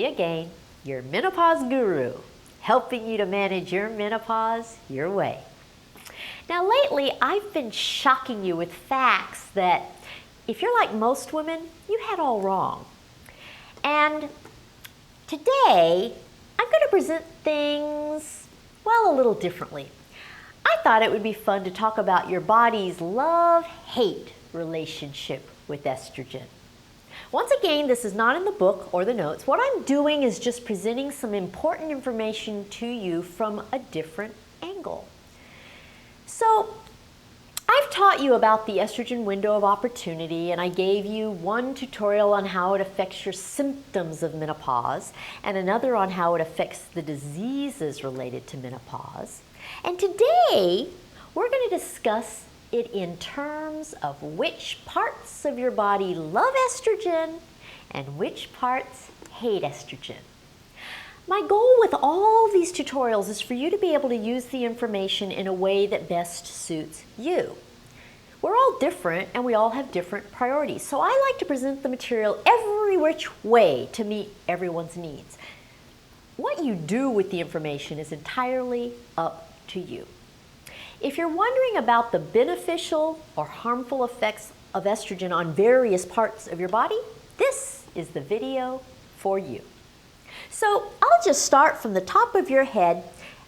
again, your menopause guru, helping you to manage your menopause your way. Now lately, I've been shocking you with facts that, if you're like most women, you had all wrong. And today, I'm going to present things, well, a little differently. I thought it would be fun to talk about your body's love-hate relationship with estrogen. Once again, this is not in the book or the notes. What I'm doing is just presenting some important information to you from a different angle. So, I've taught you about the estrogen window of opportunity, and I gave you one tutorial on how it affects your symptoms of menopause and another on how it affects the diseases related to menopause. And today, we're going to discuss it in terms of which parts of your body love estrogen and which parts hate estrogen. My goal with all these tutorials is for you to be able to use the information in a way that best suits you. We're all different and we all have different priorities, so I like to present the material every which way to meet everyone's needs. What you do with the information is entirely up to you. If you're wondering about the beneficial or harmful effects of estrogen on various parts of your body, this is the video for you. So I'll just start from the top of your head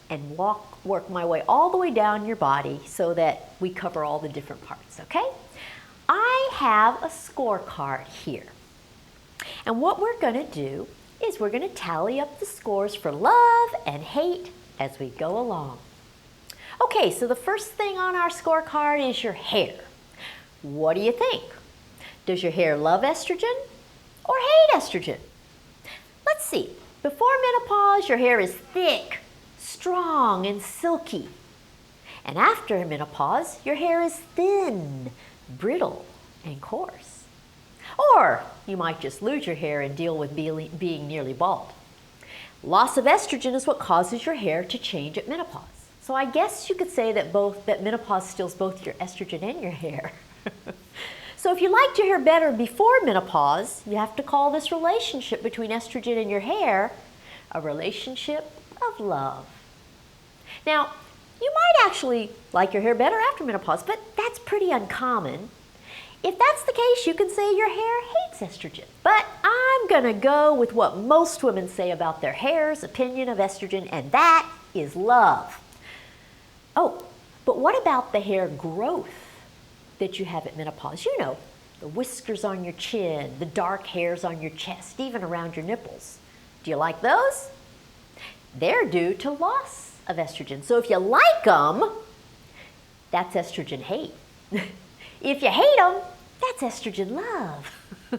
and work my way all the way down your body so that we cover all the different parts, okay? I have a scorecard here. And what we're going to do is we're going to tally up the scores for love and hate as we go along. Okay, so the first thing on our scorecard is your hair. What do you think? Does your hair love estrogen or hate estrogen? Let's see. Before menopause, your hair is thick, strong, and silky. And after menopause, your hair is thin, brittle, and coarse. Or you might just lose your hair and deal with being nearly bald. Loss of estrogen is what causes your hair to change at menopause. So I guess you could say that menopause steals both your estrogen and your hair. So if you liked your hair better before menopause, you have to call this relationship between estrogen and your hair a relationship of love. Now, you might actually like your hair better after menopause, but that's pretty uncommon. If that's the case, you can say your hair hates estrogen. But I'm gonna go with what most women say about their hair's opinion of estrogen, and that is love. Oh, but what about the hair growth that you have at menopause? You know, the whiskers on your chin, the dark hairs on your chest, even around your nipples. Do you like those? They're due to loss of estrogen. So if you like them, that's estrogen hate. If you hate them, that's estrogen love. I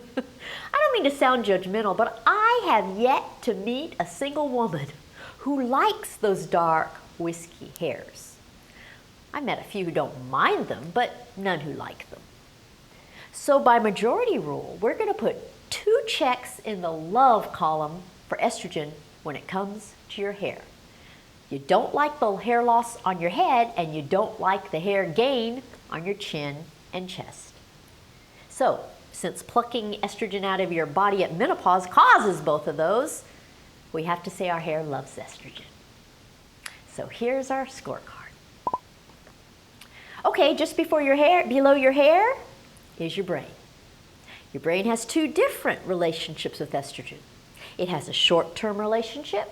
don't mean to sound judgmental, but I have yet to meet a single woman who likes those dark, whiskey hairs. I met a few who don't mind them, but none who like them. So by majority rule, we're going to put 2 checks in the love column for estrogen when it comes to your hair. You don't like the hair loss on your head, and you don't like the hair gain on your chin and chest. So, since plucking estrogen out of your body at menopause causes both of those, we have to say our hair loves estrogen. So here's our scorecard. Okay, just below your hair is your brain. Your brain has 2 different relationships with estrogen. It has a short-term relationship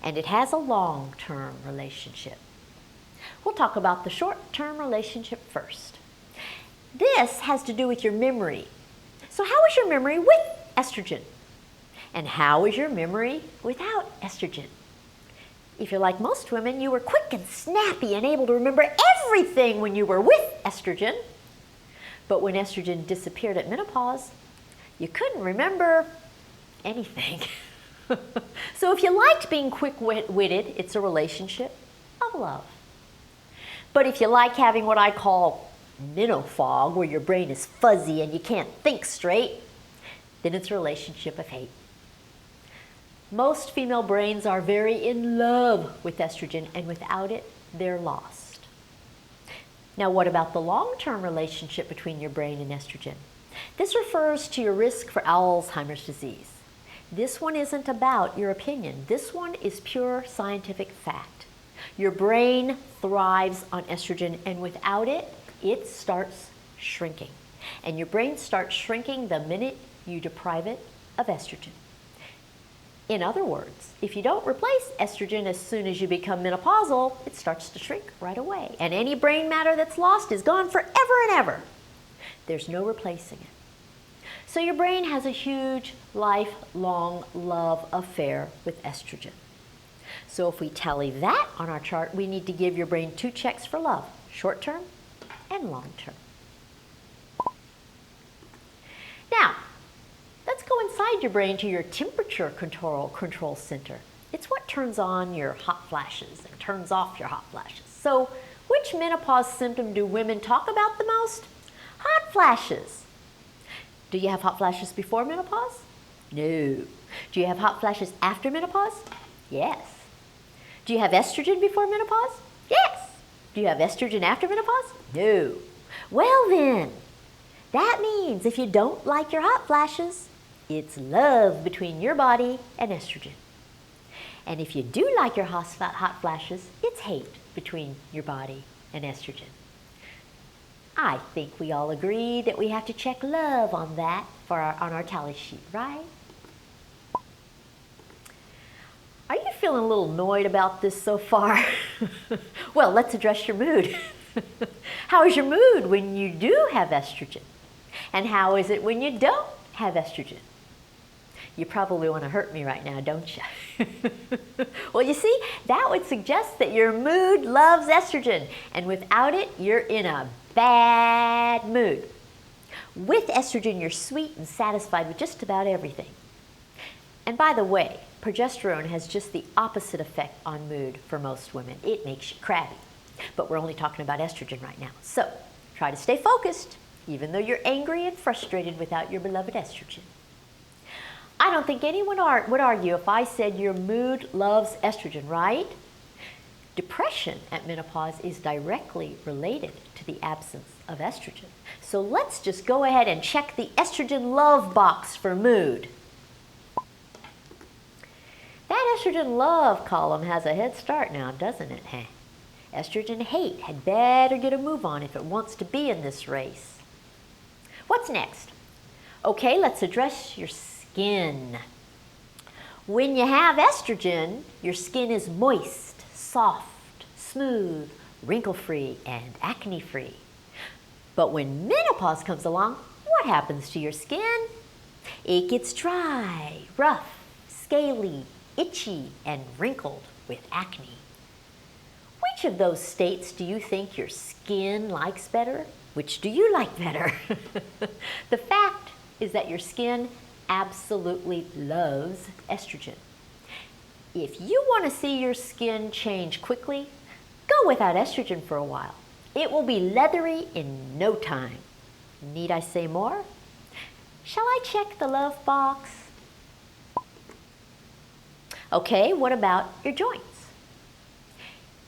and it has a long-term relationship. We'll talk about the short-term relationship first. This has to do with your memory. So how is your memory with estrogen? And how is your memory without estrogen? If you're like most women, you were quick and snappy and able to remember everything when you were with estrogen. But when estrogen disappeared at menopause, you couldn't remember anything. So if you liked being quick-witted, it's a relationship of love. But if you like having what I call menofog, where your brain is fuzzy and you can't think straight, then it's a relationship of hate. Most female brains are very in love with estrogen, and without it, they're lost. Now, what about the long-term relationship between your brain and estrogen? This refers to your risk for Alzheimer's disease. This one isn't about your opinion. This one is pure scientific fact. Your brain thrives on estrogen, and without it, it starts shrinking. And your brain starts shrinking the minute you deprive it of estrogen. In other words, if you don't replace estrogen as soon as you become menopausal, it starts to shrink right away. And any brain matter that's lost is gone forever and ever. There's no replacing it. So your brain has a huge, lifelong love affair with estrogen. So if we tally that on our chart, we need to give your brain 2 checks for love, short term and long term. Now, let's go inside your brain to your temperature control center. It's what turns on your hot flashes and turns off your hot flashes. So which menopause symptom do women talk about the most? Hot flashes. Do you have hot flashes before menopause? No. Do you have hot flashes after menopause? Yes. Do you have estrogen before menopause? Yes. Do you have estrogen after menopause? No. Well then, that means if you don't like your hot flashes, it's love between your body and estrogen. And if you do like your hot flashes, it's hate between your body and estrogen. I think we all agree that we have to check love on that on our tally sheet, right? Are you feeling a little annoyed about this so far? Well, let's address your mood. How is your mood when you do have estrogen? And how is it when you don't have estrogen? You probably want to hurt me right now, don't you? Well, you see, that would suggest that your mood loves estrogen, and without it, you're in a bad mood. With estrogen, you're sweet and satisfied with just about everything. And by the way, progesterone has just the opposite effect on mood for most women. It makes you crabby. But we're only talking about estrogen right now. So try to stay focused, even though you're angry and frustrated without your beloved estrogen. I don't think anyone would argue if I said your mood loves estrogen, right? Depression at menopause is directly related to the absence of estrogen. So let's just go ahead and check the estrogen love box for mood. That estrogen love column has a head start now, doesn't it? Estrogen hate had better get a move on if it wants to be in this race. What's next? Okay, let's address your skin. When you have estrogen, your skin is moist, soft, smooth, wrinkle-free, and acne-free. But when menopause comes along, what happens to your skin? It gets dry, rough, scaly, itchy, and wrinkled with acne. Which of those states do you think your skin likes better? Which do you like better? The fact is that your skin absolutely loves estrogen. If you want to see your skin change quickly, go without estrogen for a while. It will be leathery in no time. Need I say more? Shall I check the love box? Okay, what about your joints?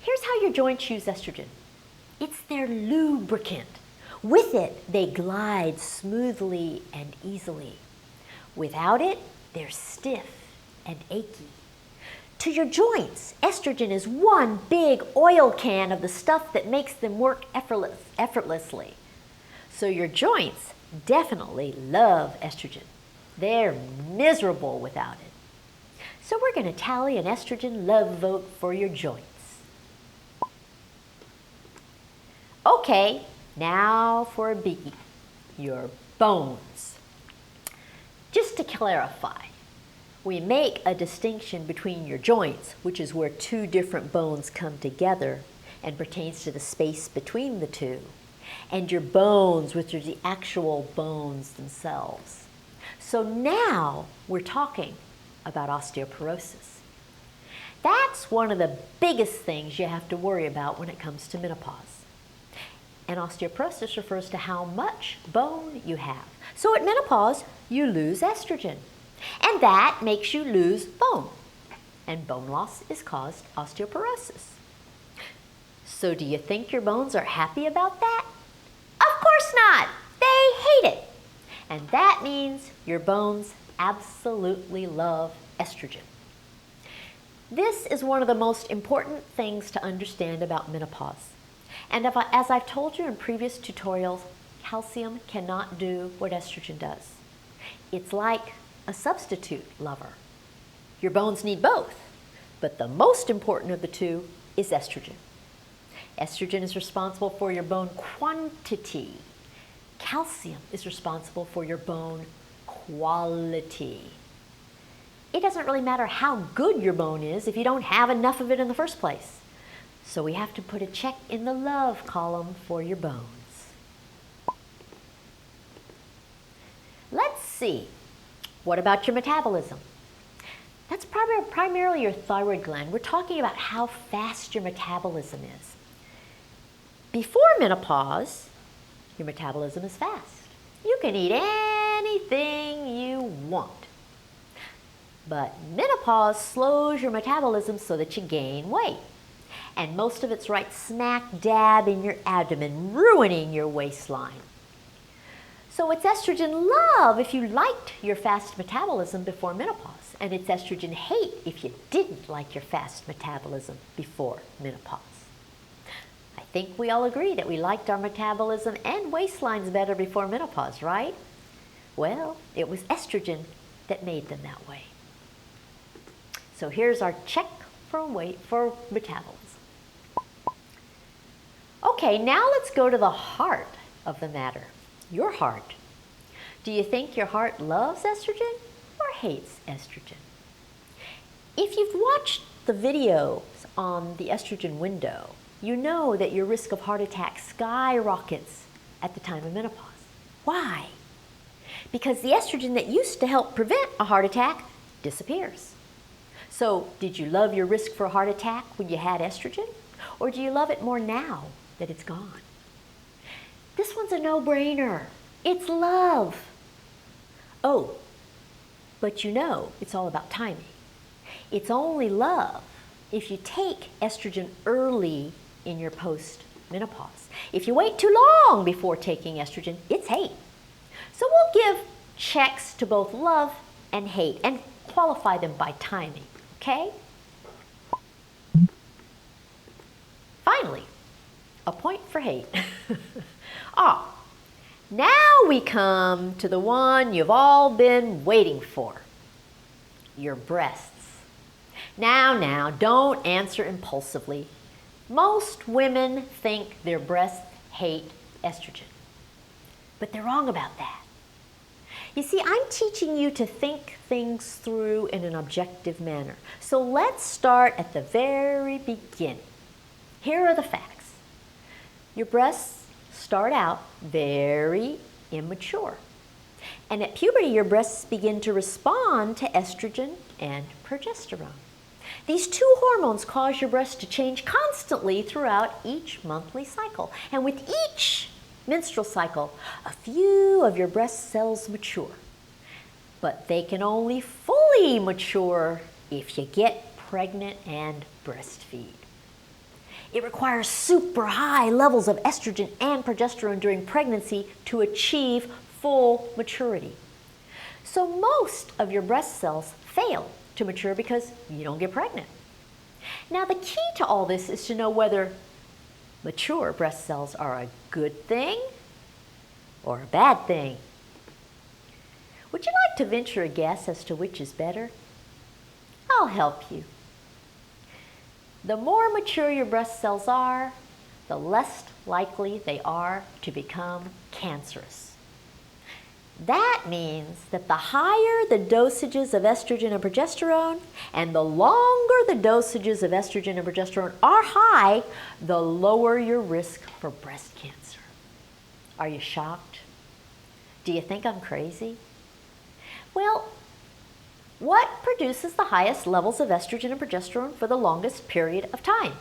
Here's how your joints use estrogen. It's their lubricant. With it, they glide smoothly and easily. Without it, they're stiff and achy. To your joints, estrogen is one big oil can of the stuff that makes them work effortlessly. So your joints definitely love estrogen. They're miserable without it. So we're going to tally an estrogen love vote for your joints. Okay, now for a biggie, your bones. Just to clarify, we make a distinction between your joints, which is where two different bones come together and pertains to the space between the two, and your bones, which are the actual bones themselves. So now we're talking about osteoporosis. That's one of the biggest things you have to worry about when it comes to menopause. And osteoporosis refers to how much bone you have. So at menopause, you lose estrogen, and that makes you lose bone. And bone loss is caused osteoporosis. So do you think your bones are happy about that? Of course not. They hate it. And that means your bones absolutely love estrogen. This is one of the most important things to understand about menopause. And as I've told you in previous tutorials, calcium cannot do what estrogen does. It's like a substitute lover. Your bones need both, but the most important of the two is estrogen. Estrogen is responsible for your bone quantity. Calcium is responsible for your bone quality. It doesn't really matter how good your bone is if you don't have enough of it in the first place. So we have to put a check in the love column for your bones. Let's see. What about your metabolism? That's primarily your thyroid gland. We're talking about how fast your metabolism is. Before menopause, your metabolism is fast. You can eat anything you want. But menopause slows your metabolism so that you gain weight. And most of it's right smack dab in your abdomen, ruining your waistline. So it's estrogen love if you liked your fast metabolism before menopause, and it's estrogen hate if you didn't like your fast metabolism before menopause. I think we all agree that we liked our metabolism and waistlines better before menopause, right? Well, it was estrogen that made them that way. So here's our check for metabolism. Okay, now let's go to the heart of the matter, your heart. Do you think your heart loves estrogen or hates estrogen? If you've watched the videos on the estrogen window, you know that your risk of heart attack skyrockets at the time of menopause. Why? Because the estrogen that used to help prevent a heart attack disappears. So, did you love your risk for a heart attack when you had estrogen? Or do you love it more now that it's gone? This one's a no-brainer. It's love. Oh, but you know it's all about timing. It's only love if you take estrogen early in your post-menopause. If you wait too long before taking estrogen, it's hate. So we'll give checks to both love and hate and qualify them by timing, okay? Finally, a point for hate. Now we come to the one you've all been waiting for, your breasts. Now, don't answer impulsively. Most women think their breasts hate estrogen, but they're wrong about that. You see, I'm teaching you to think things through in an objective manner. So let's start at the very beginning. Here are the facts. Your breasts start out very immature. And at puberty, your breasts begin to respond to estrogen and progesterone. These two hormones cause your breasts to change constantly throughout each monthly cycle. And with each menstrual cycle, a few of your breast cells mature. But they can only fully mature if you get pregnant and breastfeed. It requires super high levels of estrogen and progesterone during pregnancy to achieve full maturity. So most of your breast cells fail to mature because you don't get pregnant. Now the key to all this is to know whether mature breast cells are a good thing or a bad thing. Would you like to venture a guess as to which is better? I'll help you. The more mature your breast cells are, the less likely they are to become cancerous. That means that the higher the dosages of estrogen and progesterone, and the longer the dosages of estrogen and progesterone are high, the lower your risk for breast cancer. Are you shocked? Do you think I'm crazy? Well, what produces the highest levels of estrogen and progesterone for the longest period of time?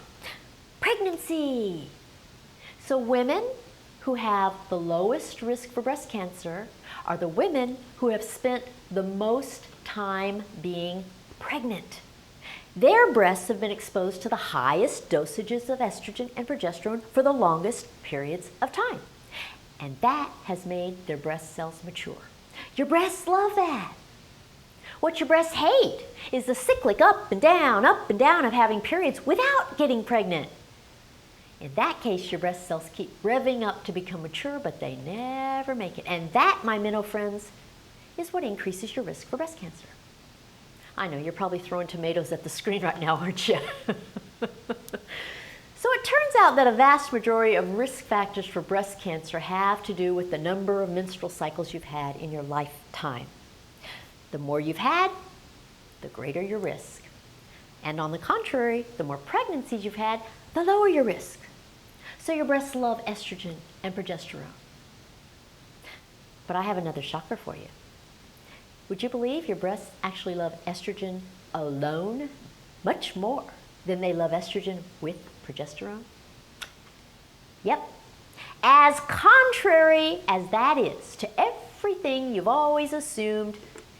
Pregnancy. So women who have the lowest risk for breast cancer are the women who have spent the most time being pregnant. Their breasts have been exposed to the highest dosages of estrogen and progesterone for the longest periods of time. And that has made their breast cells mature. Your breasts love that. What your breasts hate is the cyclic up and down of having periods without getting pregnant. In that case, your breast cells keep revving up to become mature, but they never make it. And that, my minnow friends, is what increases your risk for breast cancer. I know, you're probably throwing tomatoes at the screen right now, aren't you? So it turns out that a vast majority of risk factors for breast cancer have to do with the number of menstrual cycles you've had in your lifetime. The more you've had, the greater your risk. And on the contrary, the more pregnancies you've had, the lower your risk. So your breasts love estrogen and progesterone. But I have another shocker for you. Would you believe your breasts actually love estrogen alone much more than they love estrogen with progesterone? Yep. As contrary as that is to everything you've always assumed,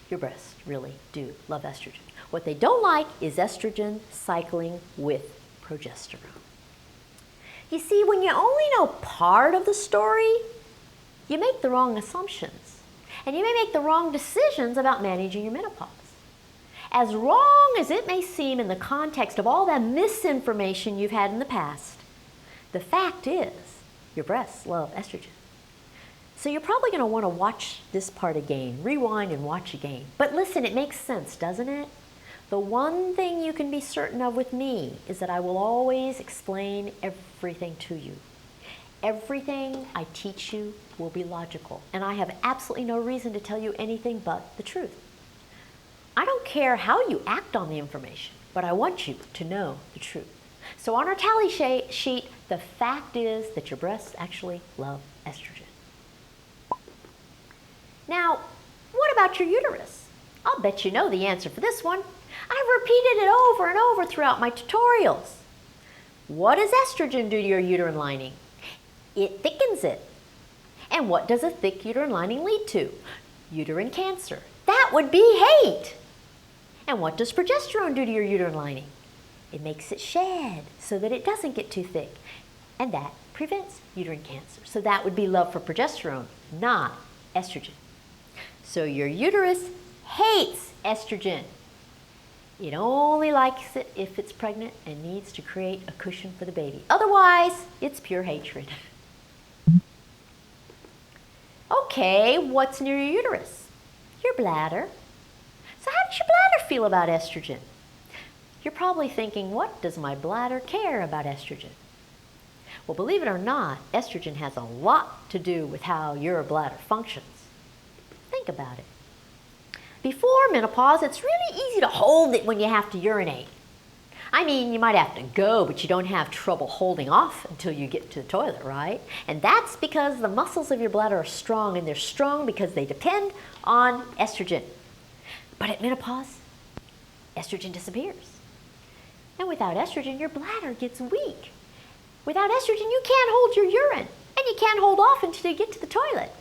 your breasts really do love estrogen. What they don't like is estrogen cycling with progesterone. You see, when you only know part of the story, you make the wrong assumptions, and you may make the wrong decisions about managing your menopause. As wrong as it may seem in the context of all that misinformation you've had in the past, the fact is your breasts love estrogen. So you're probably going to want to watch this part again, rewind and watch again. But listen, it makes sense, doesn't it? The one thing you can be certain of with me is that I will always explain everything to you. Everything I teach you will be logical, and I have absolutely no reason to tell you anything but the truth. I don't care how you act on the information, but I want you to know the truth. So on our tally sheet, the fact is that your breasts actually love estrogen. Now, what about your uterus? I'll bet you know the answer for this one. I've repeated it over and over throughout my tutorials. What does estrogen do to your uterine lining? It thickens it. And what does a thick uterine lining lead to? Uterine cancer. That would be hate. And what does progesterone do to your uterine lining? It makes it shed so that it doesn't get too thick. And that prevents uterine cancer. So that would be love for progesterone, not estrogen. So your uterus hates estrogen. It only likes it if it's pregnant and needs to create a cushion for the baby. Otherwise, it's pure hatred. Okay, what's near your uterus? Your bladder. So how does your bladder feel about estrogen? You're probably thinking, what does my bladder care about estrogen? Well, believe it or not, estrogen has a lot to do with how your bladder functions. Think about it. Before menopause, it's really easy to hold it when you have to urinate. I mean, you might have to go, but you don't have trouble holding off until you get to the toilet, right? And that's because the muscles of your bladder are strong, and they're strong because they depend on estrogen. But at menopause, estrogen disappears. And without estrogen, your bladder gets weak. Without estrogen, you can't hold your urine, and you can't hold off until you get to the toilet.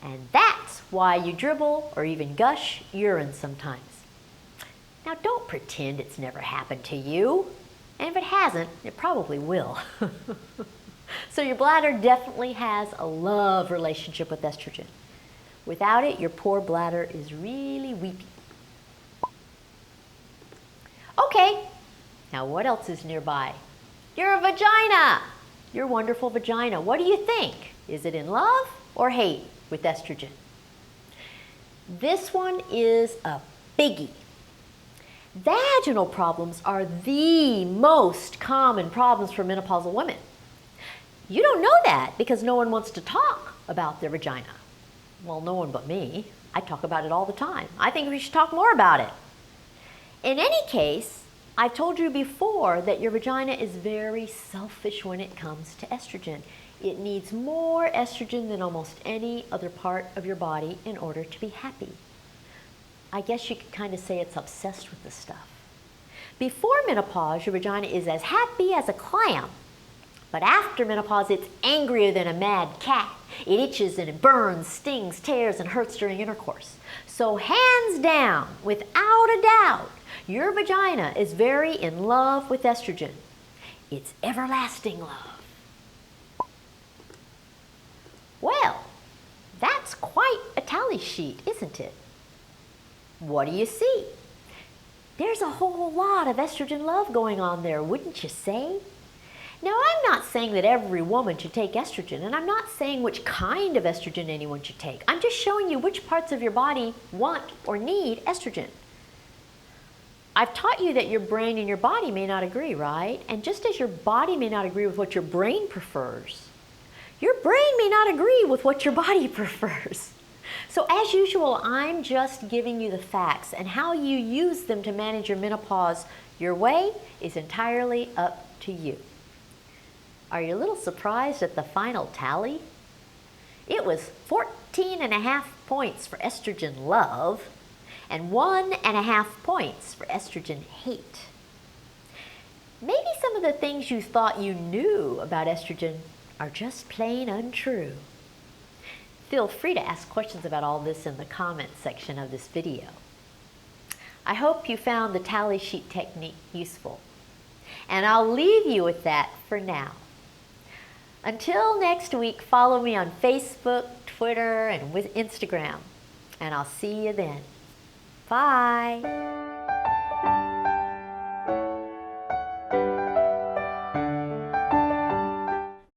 And that's why you dribble or even gush urine sometimes. Now, don't pretend it's never happened to you. And if it hasn't, it probably will. So your bladder definitely has a love relationship with estrogen. Without it, your poor bladder is really weepy. Okay, now what else is nearby? Your vagina, your wonderful vagina. What do you think? Is it in love or hate with estrogen? This one is a biggie. Vaginal problems are the most common problems for menopausal women. You don't know that because no one wants to talk about their vagina. Well, no one but me. I talk about it all the time. I think we should talk more about it. In any case, I've told you before that your vagina is very selfish when it comes to estrogen. It needs more estrogen than almost any other part of your body in order to be happy. I guess you could kind of say it's obsessed with this stuff. Before menopause, your vagina is as happy as a clam. But after menopause, it's angrier than a mad cat. It itches and it burns, stings, tears, and hurts during intercourse. So hands down, without a doubt, your vagina is very in love with estrogen. It's everlasting love. Well, that's quite a tally sheet, isn't it? What do you see? There's a whole lot of estrogen love going on there, wouldn't you say? Now, I'm not saying that every woman should take estrogen, and I'm not saying which kind of estrogen anyone should take. I'm just showing you which parts of your body want or need estrogen. I've taught you that your brain and your body may not agree, right? And just as your body may not agree with what your brain prefers, your brain may not agree with what your body prefers. So as usual, I'm just giving you the facts, and how you use them to manage your menopause your way is entirely up to you. Are you a little surprised at the final tally? It was 14.5 points for estrogen love and 1.5 points for estrogen hate. Maybe some of the things you thought you knew about estrogen are just plain untrue. Feel free to ask questions about all this in the comments section of this video. I hope you found the tally sheet technique useful, and I'll leave you with that for now. Until next week, follow me on Facebook, Twitter, and with Instagram, and I'll see you then. Bye.